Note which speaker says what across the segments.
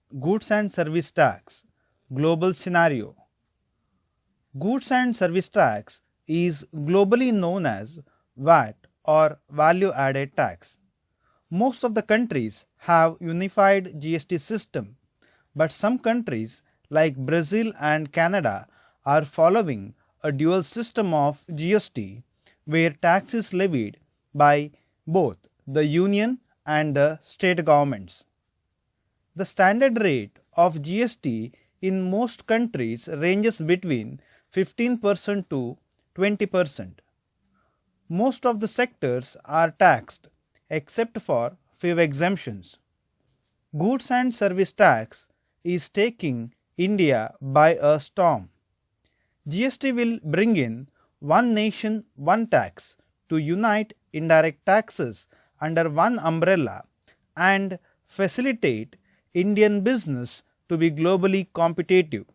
Speaker 1: Goods and Service Tax Global Scenario. Goods and Service Tax is globally known as VAT or Value Added Tax. Most of the countries have unified GST system, but some countries like Brazil and Canada are following a dual system of GST where tax is levied by both the union and the state governments. The standard rate of GST in most countries ranges between 15% to 20%. Most of the sectors are taxed except for few exemptions. Goods and Service Tax is taking India by a storm. GST will bring in one nation, one tax to unite indirect taxes under one umbrella and facilitate Indian business to be globally competitive.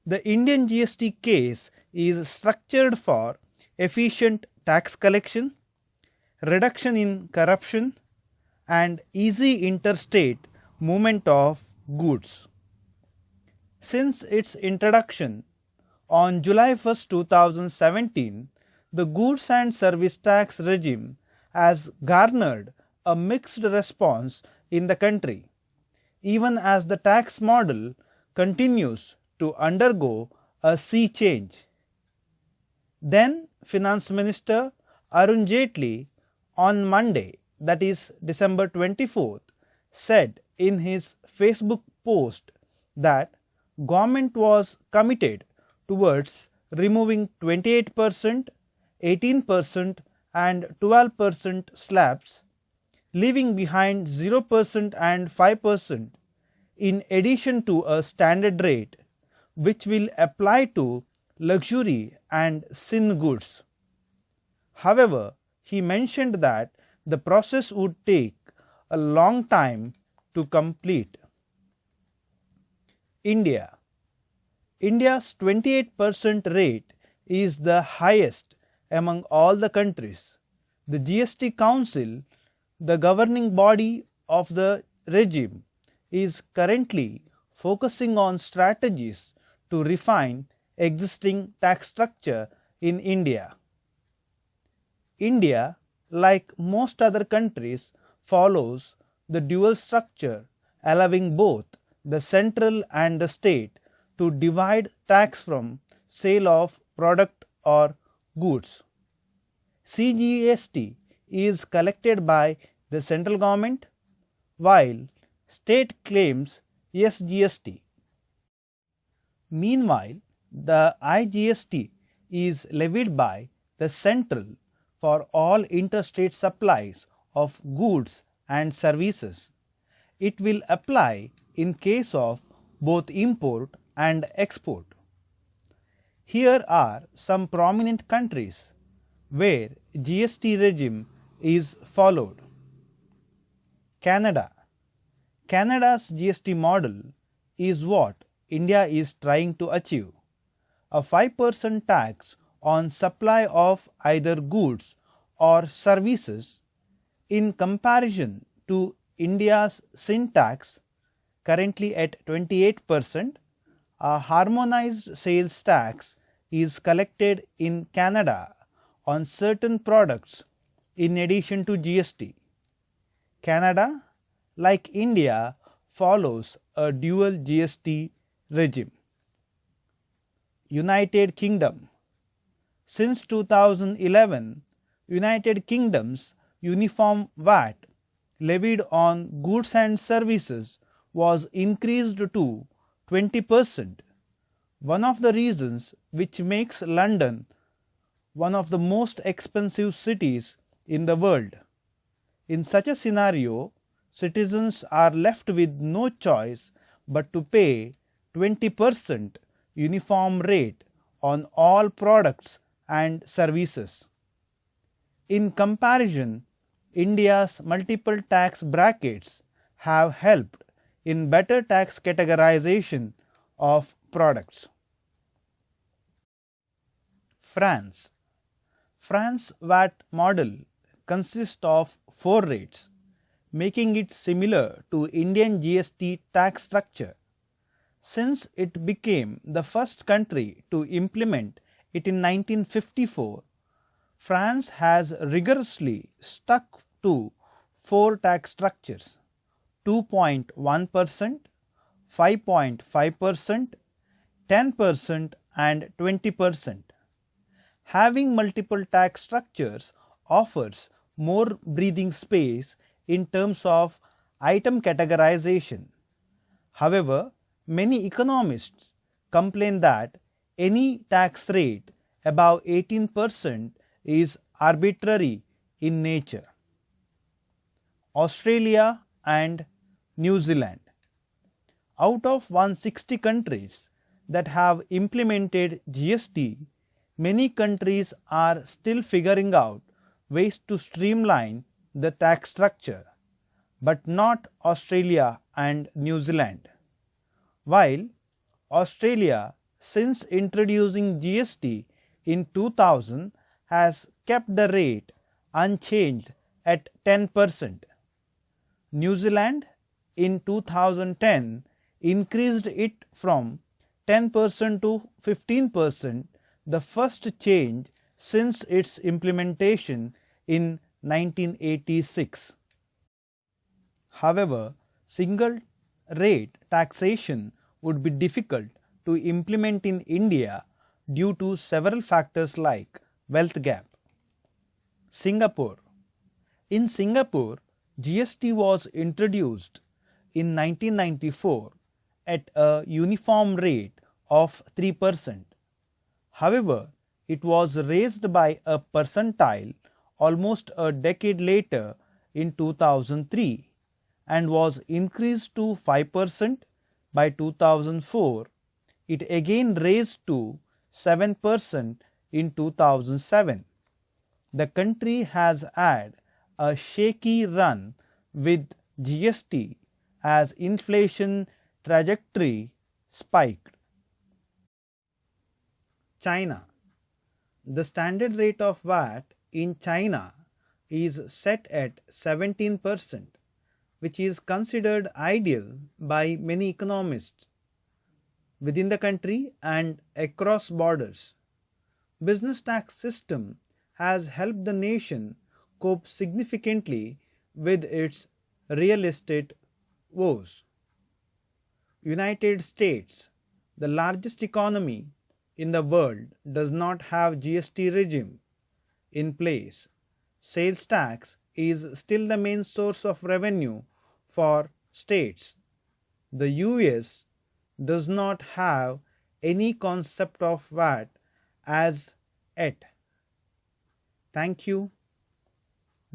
Speaker 1: The Indian GST case is structured for efficient tax collection, reduction in corruption, and easy interstate movement of goods. Since its introduction on July 1, 2017, the goods and service tax regime has garnered a mixed response in the country, even as the tax model continues to undergo a sea change. Then Finance Minister Arun Jaitley on Monday, that is December 24th, said in his Facebook post that government was committed towards removing 28%, 18% and 12% slabs, leaving behind 0% and 5% in addition to a standard rate which will apply to luxury and sin goods. However, he mentioned that the process would take a long time to complete. India. India's 28% rate is the highest among all the countries. The GST Council, the governing body of the regime, is currently focusing on strategies to refine existing tax structure in India. India, like most other countries, follows the dual structure allowing both the central and the state to divide tax from sale of product or goods. CGST is collected by the central government while state claims SGST. Meanwhile, the IGST is levied by the central for all interstate supplies of goods and services. It will apply in case of both import and export. Here are some prominent countries where GST regime is followed. Canada. Canada's GST model is what India is trying to achieve. A 5% tax on supply of either goods or services in comparison to India's sin tax, currently at 28%, a harmonized sales tax is collected in Canada on certain products in addition to GST. Canada, like India, follows a dual GST regime. United Kingdom. Since 2011, United Kingdom's uniform VAT levied on goods and services was increased to 20%. One of the reasons which makes London one of the most expensive cities in the world. In such a scenario, citizens are left with no choice but to pay 20% uniform rate on all products and services. In comparison, India's multiple tax brackets have helped in better tax categorization of products. France. France's VAT model consists of 4 rates: making it similar to Indian GST tax structure. Since it became the first country to implement it in 1954, France has rigorously stuck to four tax structures: 2.1%, 5.5%, 10% and 20%. Having multiple tax structures offers more breathing space in terms of item categorization. However, many economists complain that any tax rate above 18% is arbitrary in nature. Australia and New Zealand. Out of 160 countries that have implemented GST, many countries are still figuring out ways to streamline the tax structure, but not Australia and New Zealand. While Australia, since introducing GST in 2000, has kept the rate unchanged at 10%. New Zealand in 2010 increased it from 10% to 15%, the first change since its implementation in 1986. However, single rate taxation would be difficult to implement in India due to several factors like wealth gap. Singapore. In Singapore, GST was introduced in 1994 at a uniform rate of 3%. However, it was raised by a percentile almost a decade later in 2003 and was increased to 5% by 2004. It again raised to 7% in 2007. The country has had a shaky run with GST as inflation trajectory spiked. China. The standard rate of VAT in China is set at 17%, which is considered ideal by many economists within the country and across borders. Business tax system has helped the nation cope significantly with its real estate woes. United States, the largest economy in the world, does not have GST regime in place. Sales tax is still the main source of revenue for states. The US does not have any concept of VAT as yet. Thank you.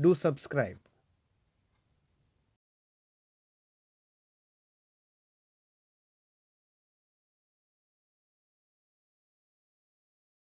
Speaker 1: Do subscribe.